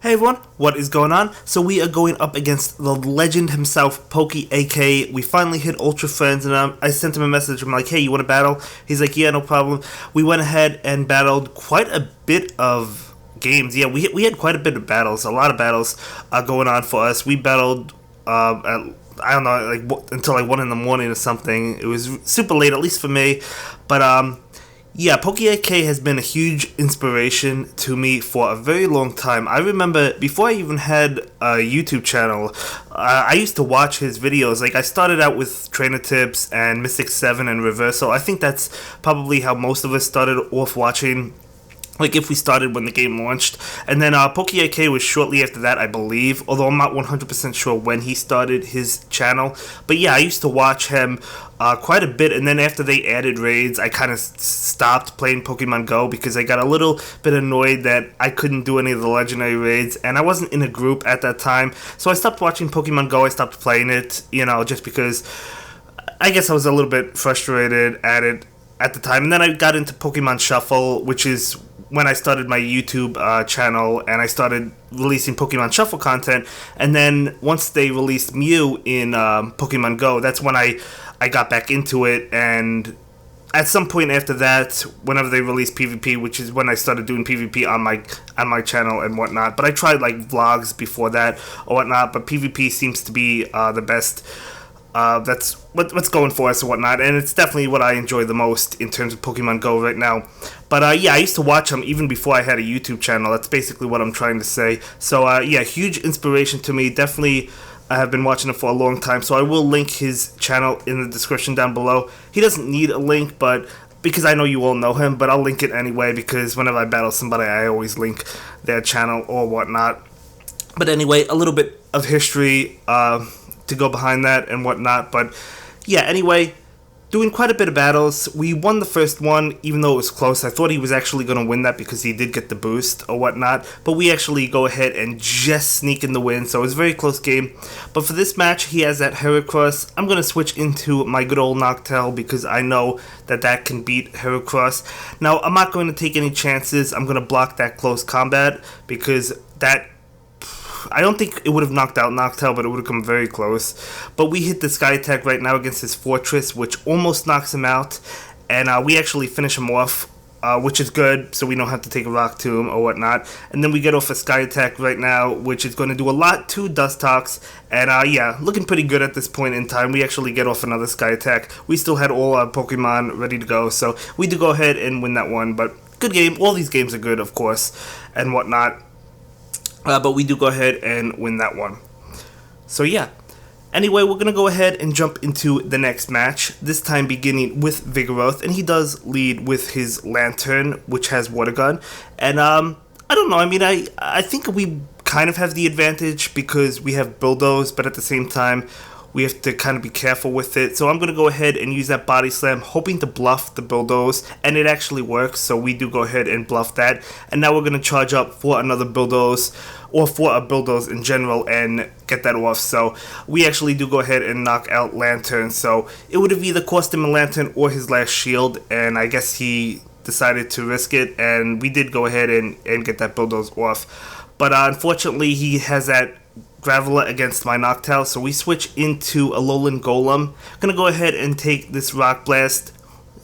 Hey everyone, what is going on? So we are going up against the legend himself, pokeAK. We finally hit Ultra Friends, and I sent him a message. I'm like, hey, you want to battle? He's like, yeah, no problem. We went ahead and battled quite a bit of games. Yeah, we had quite a bit of battles, a lot of battles going on for us. We battled I don't know, until like 1 in the morning or something. It was super late, at least for me. But yeah, pokeAK has been a huge inspiration to me for a very long time. I remember before I even had a YouTube channel, I used to watch his videos. Like, I started out with Trainer Tips and Mystic 7 and Reversal. I think that's probably how most of us started off watching, like if we started when the game launched. And then pokeAK was shortly after that, I believe, although I'm not 100% sure when he started his channel. But yeah, I used to watch him quite a bit, and then after they added raids, I kind of stopped playing Pokemon Go because I got a little bit annoyed that I couldn't do any of the legendary raids, and I wasn't in a group at that time. So I stopped watching Pokemon Go, I stopped playing it, just because I guess I was a little bit frustrated at it at the time. And then I got into Pokemon Shuffle, which is when I started my YouTube channel, and I started releasing Pokemon Shuffle content. And then once they released Mew in Pokemon Go, that's when I got back into it. And at some point after that, whenever they released PvP, which is when I started doing PvP on my channel and whatnot. But I tried like vlogs before that or whatnot, but PvP seems to be the best. That's what's going for us and whatnot, and it's definitely what I enjoy the most in terms of Pokemon Go right now. But yeah, I used to watch him even before I had a YouTube channel. That's basically what I'm trying to say. So yeah, huge inspiration to me. Definitely, I have been watching him for a long time. So I will link his channel in the description down below. He doesn't need a link, but because I know you all know him, but I'll link it anyway because whenever I battle somebody, I always link their channel or whatnot. But anyway, a little bit of history to go behind that and whatnot. But yeah, anyway, doing quite a bit of battles. We won the first one, even though it was close. I thought he was actually going to win that because he did get the boost or whatnot, but we actually go ahead and just sneak in the win, so it was a very close game. But for this match, he has that Heracross. I'm going to switch into my good old Noctowl because I know that can beat Heracross. Now, I'm not going to take any chances. I'm going to block that close combat because I don't think it would have knocked out Noctowl, but it would have come very close. But we hit the Sky Attack right now against his Fortress, which almost knocks him out. And we actually finish him off, which is good, so we don't have to take a Rock Tomb or whatnot. And then we get off a Sky Attack right now, which is going to do a lot to Dustox. And yeah, looking pretty good at this point in time. We actually get off another Sky Attack. We still had all our Pokemon ready to go, so we do go ahead and win that one. But good game. All these games are good, of course, and whatnot. But we do go ahead and win that one. So yeah. Anyway, we're going to go ahead and jump into the next match. This time beginning with Vigoroth. And he does lead with his Lantern, which has Water Gun. And I don't know. I mean, I think we kind of have the advantage because we have Bulldoze. But at the same time, we have to kind of be careful with it. So I'm going to go ahead and use that Body Slam, hoping to bluff the Bulldoze. And it actually works, so we do go ahead and bluff that. And now we're going to charge up for another Bulldoze, or for a Bulldoze in general, and get that off. So we actually do go ahead and knock out Lantern. So it would have either cost him a Lantern or his last shield. And I guess he decided to risk it. And we did go ahead and get that Bulldoze off. But unfortunately, he has that Graveler against my Noctowl, so we switch into a Alolan Golem. Gonna go ahead and take this Rock Blast.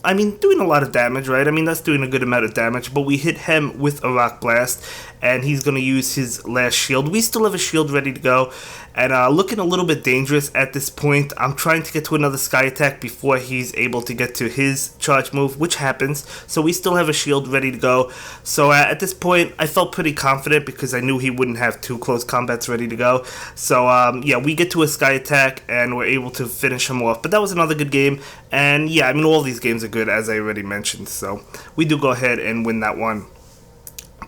I mean, doing a lot of damage, right? I mean, that's doing a good amount of damage, but we hit him with a Rock Blast, and he's going to use his last shield. We still have a shield ready to go, and looking a little bit dangerous at this point. I'm trying to get to another Sky Attack before he's able to get to his charge move, which happens, so we still have a shield ready to go. So at this point, I felt pretty confident because I knew he wouldn't have two close combats ready to go. So yeah, we get to a Sky Attack, and we're able to finish him off. But that was another good game, and yeah, I mean, all these games are good, as I already mentioned, so we do go ahead and win that one.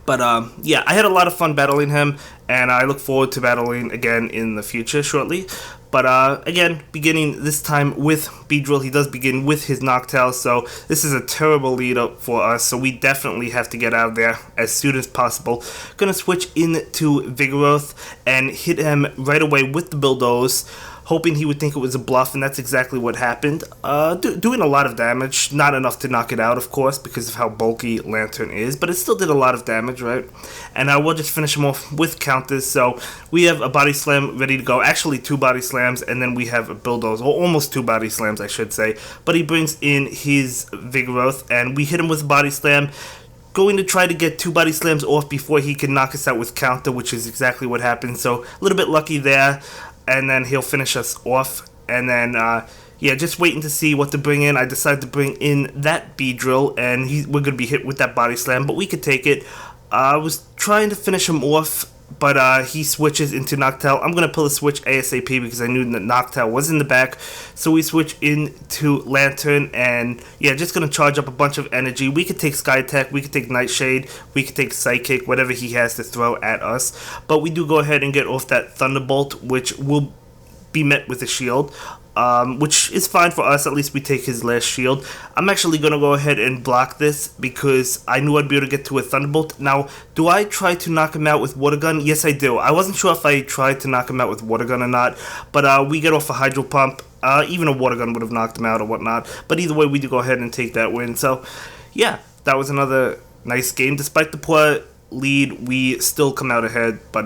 But yeah, I had a lot of fun battling him, and I look forward to battling again in the future shortly. But again, beginning this time with Beedrill. He does begin with his Noctowl, so this is a terrible lead up for us, so we definitely have to get out of there as soon as possible. Gonna switch into Vigoroth and hit him right away with the Bulldoze. hoping he would think it was a bluff, and that's exactly what happened. Doing a lot of damage, not enough to knock it out, of course, because of how bulky Lantern is, but it still did a lot of damage, right? And we'll just finish him off with counters. So we have a body slam ready to go, actually 2 body slams, and then we have a bulldozer, or almost 2 body slams, I should say. But he brings in his Vigoroth, and we hit him with a body slam. Going to try to get 2 body slams off before he can knock us out with counter, which is exactly what happened. So a little bit lucky there, and then he'll finish us off. And then yeah, just waiting to see what to bring in. I decided to bring in that Beedrill, and we're going to be hit with that body slam, but we could take it. I was trying to finish him off, but he switches into Noctowl. I'm going to pull a switch ASAP because I knew that Noctowl was in the back. So we switch into Lantern, and yeah, just going to charge up a bunch of energy. We could take Sky Attack, we could take Nightshade, we could take Psychic, whatever he has to throw at us. But we do go ahead and get off that Thunderbolt, which will be met with a shield. Which is fine for us, at least we take his last shield. I'm actually going to go ahead and block this because I knew I'd be able to get to a Thunderbolt. Now, do I try to knock him out with Water Gun? Yes, I do. I wasn't sure if I tried to knock him out with Water Gun or not, but we get off a Hydro Pump. Even a Water Gun would have knocked him out or whatnot, but either way, we do go ahead and take that win. So, yeah, that was another nice game. Despite the poor lead, we still come out ahead, but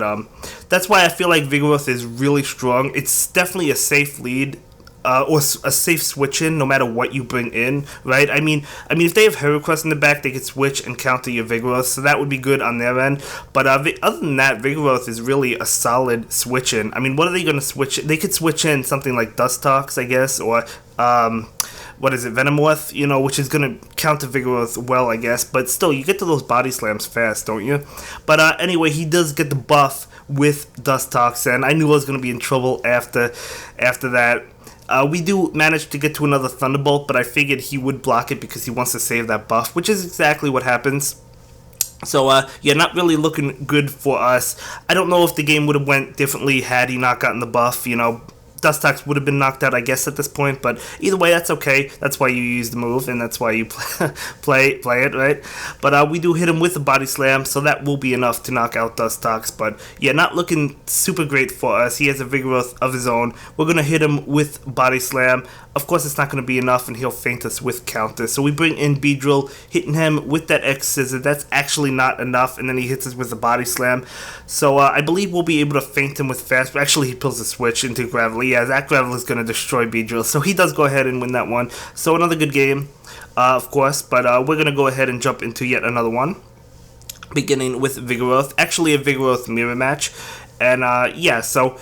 that's why I feel like Vigoroth is really strong. It's definitely a safe lead. Or a safe switch in no matter what you bring in, right? I mean, if they have Heracross in the back, they could switch and counter your Vigoroth, so that would be good on their end. But other than that, Vigoroth is really a solid switch in. I mean, what are they going to switch? They could switch in something like Dustox, I guess, or what is it, Venomoth, you know, which is going to counter Vigoroth well, I guess. But still, you get to those body slams fast, don't you? But anyway, he does get the buff with Dustox, and I knew I was going to be in trouble after that. We do manage to get to another Thunderbolt, but I figured he would block it because he wants to save that buff, which is exactly what happens. So, yeah, not really looking good for us. I don't know if the game would have went differently had he not gotten the buff, you know. Dustox would have been knocked out, I guess, at this point, but either way, that's okay. That's why you use the move, and that's why you play it, right? But we do hit him with a body slam, so that will be enough to knock out Dustox. But yeah, not looking super great for us. He has a Vigoroth of his own. We're gonna hit him with body slam. Of course, it's not gonna be enough, and he'll feint us with counter. So we bring in Beedrill, hitting him with that X Scissor. That's actually not enough, and then he hits us with a body slam. So I believe we'll be able to feint him with fast. Actually, he pulls a switch into Gravelly. Yeah, that Gravel is going to destroy Beedrill, so he does go ahead and win that one. So another good game, of course, but we're going to go ahead and jump into yet another one, beginning with Vigoroth. Actually, a Vigoroth mirror match, and yeah, so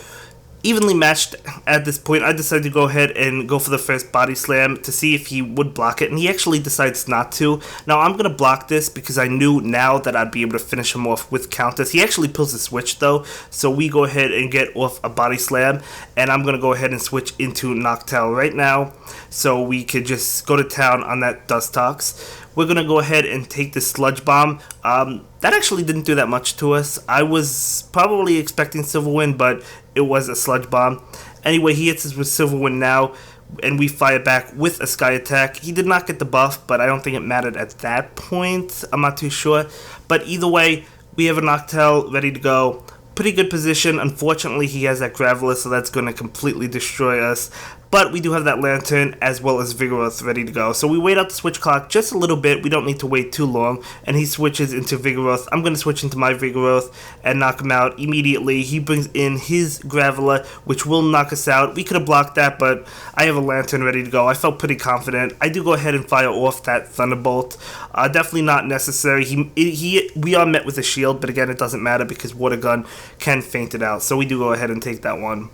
evenly matched at this point. I decided to go ahead and go for the first body slam to see if he would block it, and he actually decides not to. Now, I'm going to block this because I knew now that I'd be able to finish him off with counters. He actually pulls a switch, though, so we go ahead and get off a body slam, and I'm going to go ahead and switch into Noctowl right now, so we could just go to town on that Dustox. We're going to go ahead and take the Sludge Bomb. That actually didn't do that much to us. I was probably expecting Silver Wind, but it was a Sludge Bomb. Anyway, he hits us with Silver Wind now, and we fire back with a Sky Attack. He did not get the buff, but I don't think it mattered at that point. I'm not too sure. But either way, we have a Noctowl ready to go. Pretty good position. Unfortunately, he has that Graveler, so that's going to completely destroy us. But we do have that Lantern as well as Vigoroth ready to go. So we wait out the switch clock just a little bit. We don't need to wait too long. And he switches into Vigoroth. I'm going to switch into my Vigoroth and knock him out immediately. He brings in his Graveler, which will knock us out. We could have blocked that, but I have a Lantern ready to go. I felt pretty confident. I do go ahead and fire off that Thunderbolt. Definitely not necessary. We are met with a shield, but again, it doesn't matter because Water Gun can feint it out. So we do go ahead and take that one.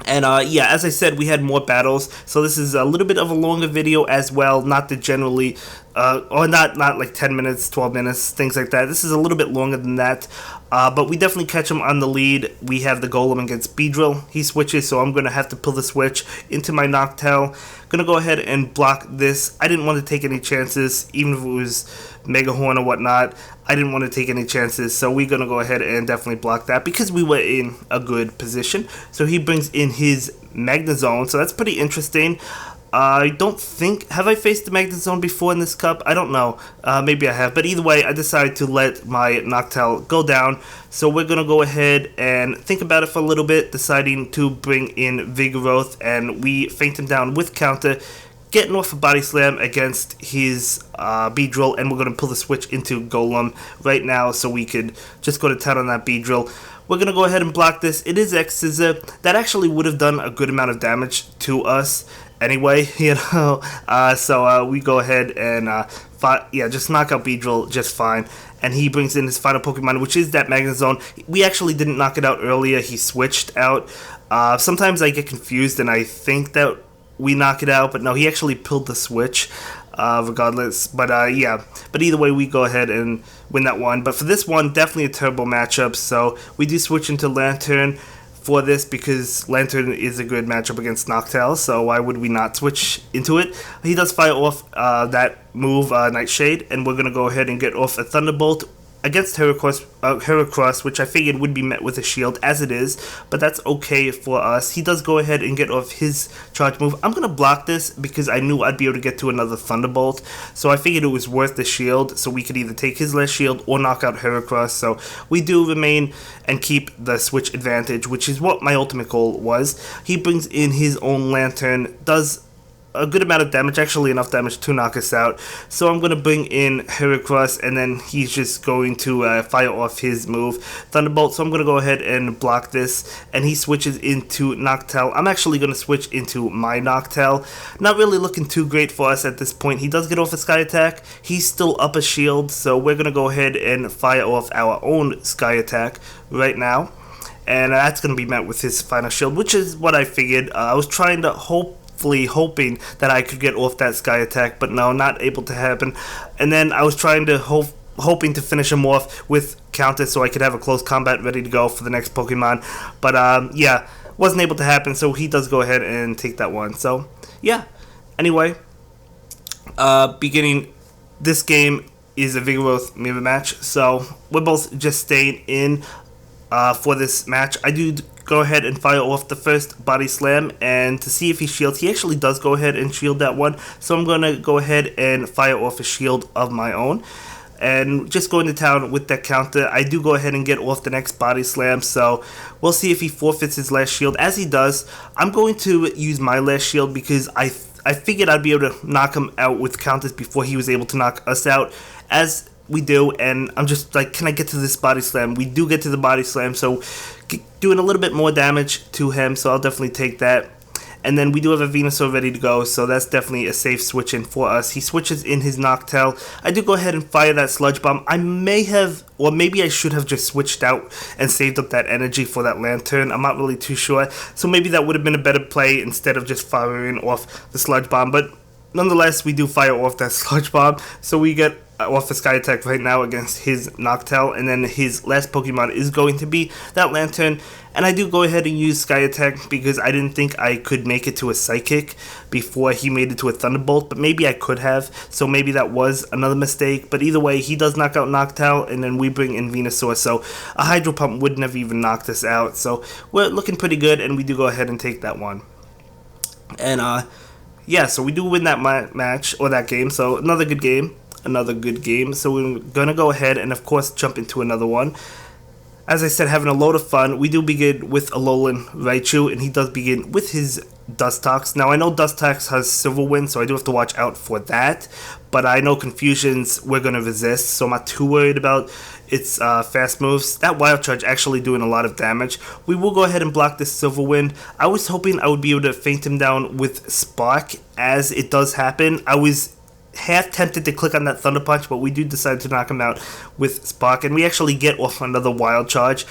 And yeah, as I said, we had more battles, so this is a little bit of a longer video as well, not the generally, or not like 10 minutes, 12 minutes, things like that. This is a little bit longer than that, but we definitely catch him on the lead. We have the Golem against Beedrill. He switches, so I'm going to have to pull the switch into my Noctowl. Going to go ahead and block this. I didn't want to take any chances, even if it was Mega Horn or whatnot. I didn't want to take any chances, so we're going to go ahead and definitely block that because we were in a good position. So he brings in his Magnezone, so that's pretty interesting. I don't think... Have I faced the Magnet Zone before in this cup? I don't know. Maybe I have. But either way, I decided to let my Noctowl go down. So we're going to go ahead and think about it for a little bit, deciding to bring in Vigoroth. And we feint him down with counter, getting off a Body Slam against his Beedrill. And we're going to pull the switch into Golem right now so we could just go to town on that Beedrill. We're going to go ahead and block this. It is X-Scissor. That actually would have done a good amount of damage to us anyway, you know. So we go ahead and just knock out Beedrill just fine. And he brings in his final Pokemon, which is that Magnet Zone. We actually didn't knock it out earlier. He switched out. Sometimes I get confused and I think that we knock it out, but no, he actually pulled the switch. Regardless, but but either way, we go ahead and win that one. But for this one, definitely a turbo matchup, so we do switch into Lantern for this because Lantern is a good matchup against Noctowl, so why would we not switch into it? He does fire off that move, Nightshade, and we're going to go ahead and get off a Thunderbolt against Heracross, which I figured would be met with a shield, as it is, but that's okay for us. He does go ahead and get off his charge move. I'm going to block this because I knew I'd be able to get to another Thunderbolt, so I figured it was worth the shield, so we could either take his last shield or knock out Heracross, so we do remain and keep the switch advantage, which is what my ultimate goal was. He brings in his own Lantern, does a good amount of damage, actually enough damage to knock us out. So I'm going to bring in Heracross, and then he's just going to fire off his move, Thunderbolt. So I'm going to go ahead and block this, and he switches into Noctowl. I'm actually going to switch into my Noctowl. Not really looking too great for us at this point. He does get off a Sky Attack. He's still up a shield, so we're going to go ahead and fire off our own Sky Attack right now. And that's going to be met with his final shield, which is what I figured. I was trying to hoping that I could get off that Sky Attack, but no, not able to happen. And then I was trying to hoping to finish him off with counter so I could have a close combat ready to go for the next Pokemon, but wasn't able to happen, so he does go ahead and take that one. So yeah, anyway, beginning this game is a Vigoroth mirror match, so we're both just staying in for this match. I do go ahead and fire off the first Body Slam, and to see if he shields, he actually does go ahead and shield that one, so I'm going to go ahead and fire off a shield of my own, and just go into town with that counter. I do go ahead and get off the next Body Slam, so we'll see if he forfeits his last shield. As he does, I'm going to use my last shield because I figured I'd be able to knock him out with counters before he was able to knock us out, as we do, and I'm just like, can I get to this Body Slam? We do get to the Body Slam, so doing a little bit more damage to him, so I'll definitely take that. And then we do have a Venusaur ready to go, so that's definitely a safe switch in for us. He switches in his Noctowl. I do go ahead and fire that Sludge Bomb. I may have, or maybe I should have just switched out and saved up that energy for that Lantern. I'm not really too sure, so maybe that would have been a better play instead of just firing off the Sludge Bomb. But nonetheless, we do fire off that Sludge Bomb, so we get off a Sky Attack right now against his Noctowl, and then his last Pokemon is going to be that Lantern. And I do go ahead and use Sky Attack because I didn't think I could make it to a Psychic before he made it to a Thunderbolt, but maybe I could have, so maybe that was another mistake. But either way, he does knock out Noctowl, and then we bring in Venusaur, so a Hydro Pump wouldn't have even knocked us out. So we're looking pretty good, and we do go ahead and take that one. And yeah, so we do win that match, or that game, so another good game. So we're going to go ahead and of course jump into another one. As I said, having a load of fun. We do begin with Alolan Raichu, and he does begin with his Dustox. Now I know Dustox has Silver Wind, so I do have to watch out for that, but I know Confusions we're going to resist, so I'm not too worried about its fast moves. That Wild Charge actually doing a lot of damage. We will go ahead and block this Silver Wind. I was hoping I would be able to feint him down with Spark, as it does happen. I was half tempted to click on that Thunder Punch, but we do decide to knock him out with Spark, and we actually get off another Wild Charge.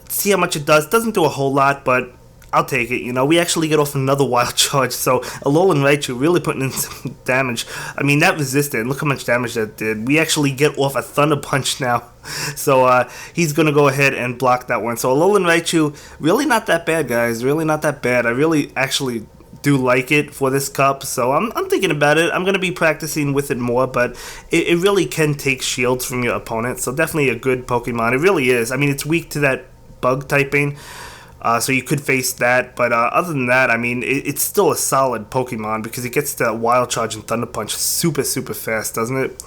See how much it does. Doesn't do a whole lot, but I'll take it. You know, we actually get off another Wild Charge, so Alolan Raichu really putting in some damage. I mean, that resisted. Look how much damage that did. We actually get off a Thunder Punch now, so he's going to go ahead and block that one. So Alolan Raichu, really not that bad, guys. Really not that bad. I really actually do like it for this cup, so I'm thinking about it. I'm going to be practicing with it more, but it really can take shields from your opponent, so definitely a good Pokemon. It really is. I mean, it's weak to that bug typing, So you could face that, but other than that, I mean, it's still a solid Pokemon because it gets the Wild Charge and Thunder Punch super, super fast, doesn't it?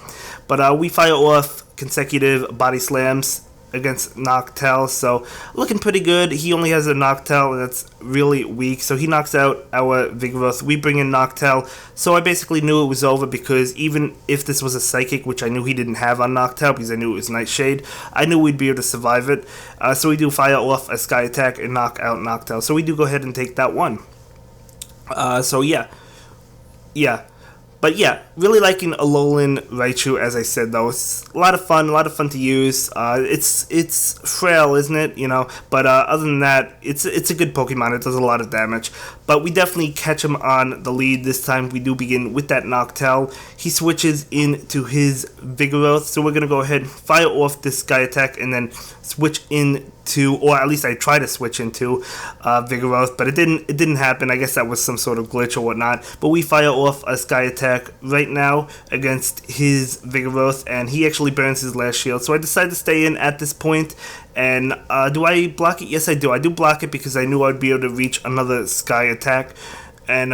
But we fire off consecutive Body Slams against Noctowl, so looking pretty good. He only has a Noctowl, and that's really weak, so he knocks out our Vigoroth. We bring in Noctowl, so I basically knew it was over because even if this was a Psychic, which I knew he didn't have on Noctowl because I knew it was Nightshade, I knew we'd be able to survive it. So we do fire off a Sky Attack and knock out Noctowl, so we do go ahead and take that one. So yeah. But yeah, really liking Alolan Raichu, as I said, though. It's a lot of fun to use. It's frail, isn't it? You know, but other than that, it's a good Pokemon. It does a lot of damage. But we definitely catch him on the lead this time. We do begin with that Noctowl. He switches into his Vigoroth, so we're going to go ahead and fire off this Sky Attack and then switch into, or at least I try to switch into Vigoroth, but it didn't happen. I guess that was some sort of glitch or whatnot. But we fire off a Sky Attack right now against his Vigoroth, and he actually burns his last shield. So I decided to stay in at this point. And do I block it? Yes, I do. I do block it because I knew I'd be able to reach another Sky Attack. And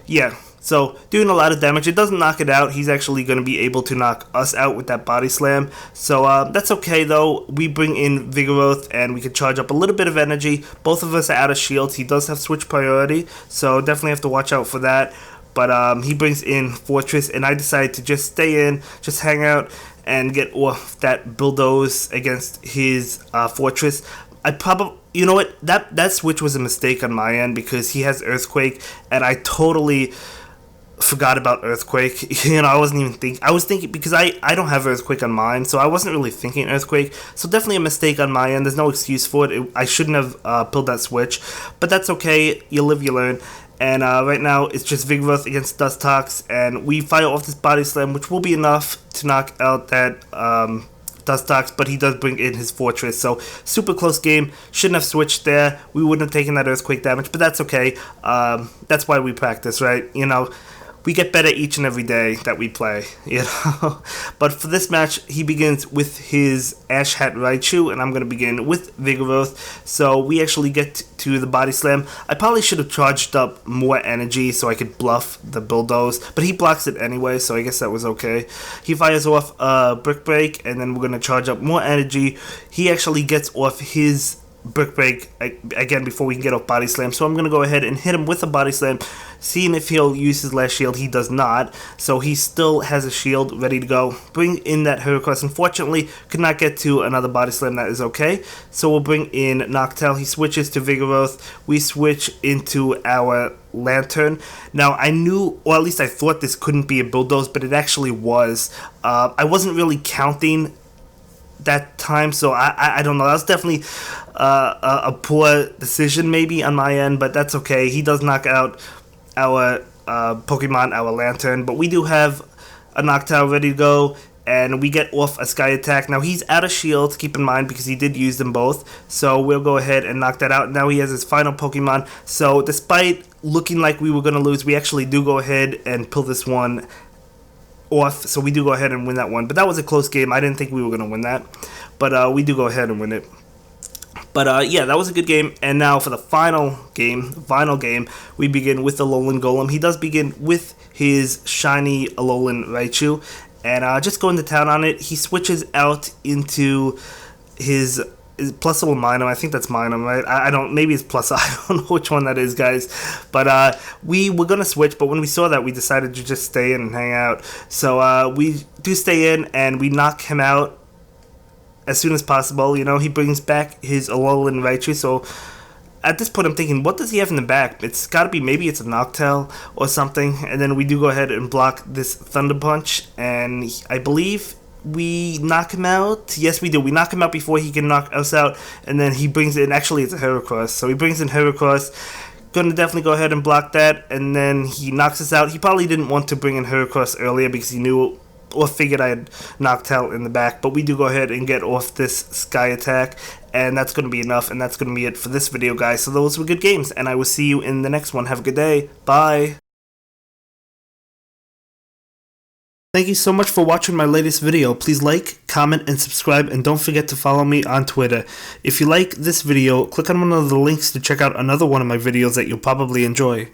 yeah. So, doing a lot of damage. It doesn't knock it out. He's actually going to be able to knock us out with that Body Slam. So, that's okay, though. We bring in Vigoroth, and we can charge up a little bit of energy. Both of us are out of shields. He does have switch priority, so definitely have to watch out for that. But he brings in Fortress, and I decided to just stay in, just hang out, and get off that Bulldoze against his Fortress. I probably... You know what? That switch was a mistake on my end because he has Earthquake, and I totally forgot about Earthquake. You know, I wasn't even thinking. I was thinking because I don't have Earthquake on mine, so I wasn't really thinking Earthquake. So definitely a mistake on my end. There's no excuse for it. I shouldn't have pulled that switch, but that's okay. You live, you learn. And right now it's just Vigoroth against Dustox, and we fire off this Body Slam, which will be enough to knock out that Dustox, but he does bring in his Fortress. So super close game. Shouldn't have switched there. We wouldn't have taken that Earthquake damage, but that's okay. That's why we practice, right? You know, we get better each and every day that we play, you know. But for this match, he begins with his Ash Hat Raichu, and I'm going to begin with Vigoroth. So we actually get to the Body Slam. I probably should have charged up more energy so I could bluff the Bulldoze, but he blocks it anyway, so I guess that was okay. He fires off a Brick Break, and then we're going to charge up more energy. He actually gets off his Brick Break again before we can get off Body Slam, so I'm going to go ahead and hit him with a Body Slam, seeing if he'll use his last shield. He does not, so he still has a shield ready to go. Bring in that Heracross. Unfortunately, could not get to another Body Slam. That is okay, so we'll bring in Noctowl. He switches to Vigoroth. We switch into our Lantern. Now, I knew, or at least I thought this couldn't be a Bulldoze, but it actually was. I wasn't really counting that time, so I don't know. That was definitely a poor decision maybe on my end, but that's okay. He does knock out our Pokemon, our Lantern, but we do have a Noctowl ready to go, and we get off a Sky Attack. Now he's out of shields, keep in mind, because he did use them both, so we'll go ahead and knock that out. Now he has his final Pokemon, so despite looking like we were going to lose, we actually do go ahead and pull this one off, so we do go ahead and win that one. But that was a close game. I didn't think we were going to win that, but we do go ahead and win it. But yeah, that was a good game. And now for the final game, we begin with the Alolan Golem. He does begin with his shiny Alolan Raichu, and just going to town on it. He switches out into his Plus or Minor. I think that's Minor, right? I don't. Maybe it's Plus. I don't know which one that is, guys. But we were gonna switch, but when we saw that, we decided to just stay in and hang out. So we do stay in, and we knock him out as soon as possible. You know, he brings back his Alolan Raichu. So at this point, I'm thinking, what does he have in the back? It's got to be, maybe it's a Noctowl or something. And then we do go ahead and block this Thunder Punch, and I believe we knock him out. Yes, we do. We knock him out before he can knock us out, and then he brings in, actually it's a Heracross, so he brings in Heracross. Gonna definitely go ahead and block that, and then he knocks us out. He probably didn't want to bring in Heracross earlier because he knew or figured I had Noctowl in the back, but we do go ahead and get off this Sky Attack, and that's going to be enough, and that's going to be it for this video, guys. So those were good games, and I will see you in the next one. Have a good day. Bye. Thank you so much for watching my latest video. Please like, comment, and subscribe, and don't forget to follow me on Twitter. If you like this video, click on one of the links to check out another one of my videos that you'll probably enjoy.